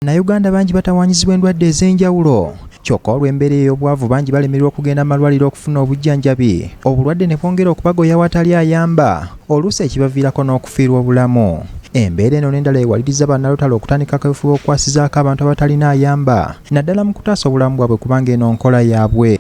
Bannayuganda bangi batawanyizibwa endwadde ez'enjawulo. Kyokka olw'embeera ey'obwavu bangi balemererwa okugenda amalwaliro okufuna obujjanjabi. Obulwadde ne bwongera okubagoya awatali ayamba, oluusi ekibaviirako n'okufiirwa obulamu. Embeera eno n'endala ewaliriza Banna Rotary okutandika akaweefube okukwasizaako abantu abatalina ayamba, naddala mu kutaasa obulamu bwabwe kubanga eno nkola yaabwe.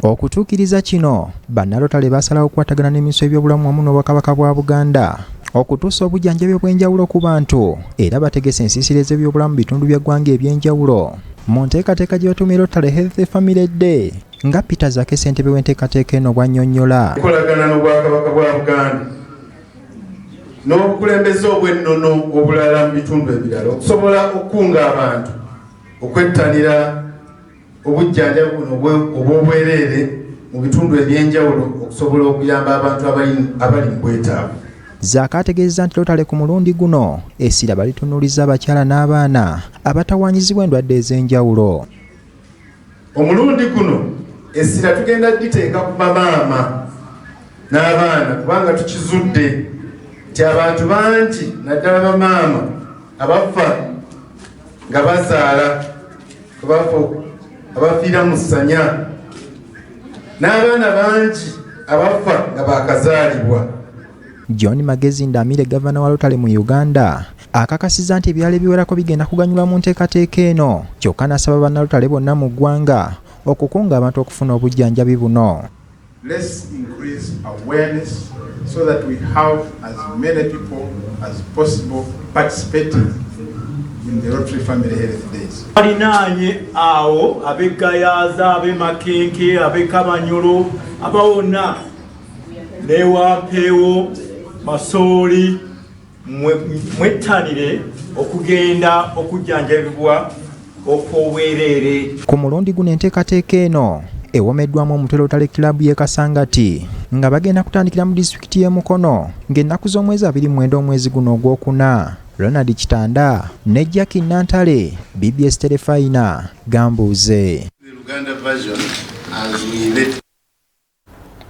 Okutuukiriza kino, Banna Rotary baasalawo okukwatagana n'eminisitule y'ebyobulamu wamu n'obwakabaka bwa Buganda okutuusa obujjanjabi obw'enjawulo ku bantu era bategese ensiisira z'ebyobulamu bitundu bya gwanga eby'enjawulo mu nteekateeka gye batuumye Rotary Health Family Day nga Peter Zake ssentebe w'enteekateeka eno bw'annyonnyola. Enkolagana n'obwakabaka bwa Buganda n'obukulembeze obw'ennono obulala mu bitundu ebirala okusobola okukunga abantu okwettanira obujjanjabi buno obw'obwereere mu bitundu eby'enjawulo okusobola okuyamba abantu abali mu bwetaavu. Zake ategeezezza nti Rotary ku mulundi guno essira balitunuuliza abakyala n'abaana abatawanyizibwa endwadde ez'enjawulo. Omulundi guno essira tugenda diteeka ku bamaama n'abaana kubanga tukizudde nti abantu bangi naddala bamaama abafa nga bazaala abafiira mu ssanya n'abaana bangi abafa nga baakazaalibwa. John Magezi Ndamiira gavana wa Rotary mu Uganda akakasizza nti ebyalo ebiwerako bigenda kuganyulwa mu nteekateeka eno, kyokka n'asaba Banna Rotary bonna mu ggwanga okukunga abantu okufuna obujjanjabi buno. Let's increase awareness so that we have as many people as possible participating in the Rotary Family Health Days. Alinaanye awo abegayaza abemakenke abekabanyolo abawona newampeewo masooli mwettanire okugenda okujjanjabibwa okw'obwereere. Ku mulundi guno enteekateeka eno ewomeddwamu omutwe Rotary Club y'e Kasangati nga bagenda kutandikira mu disitulikiti y'e Mukono ng'ennaku z'omwezi 29 omwezi guno ogwokuna. Ronald Kitanda ne Jackie Nantale, BBS Telefayina, Gambuuze. The Uganda version as we let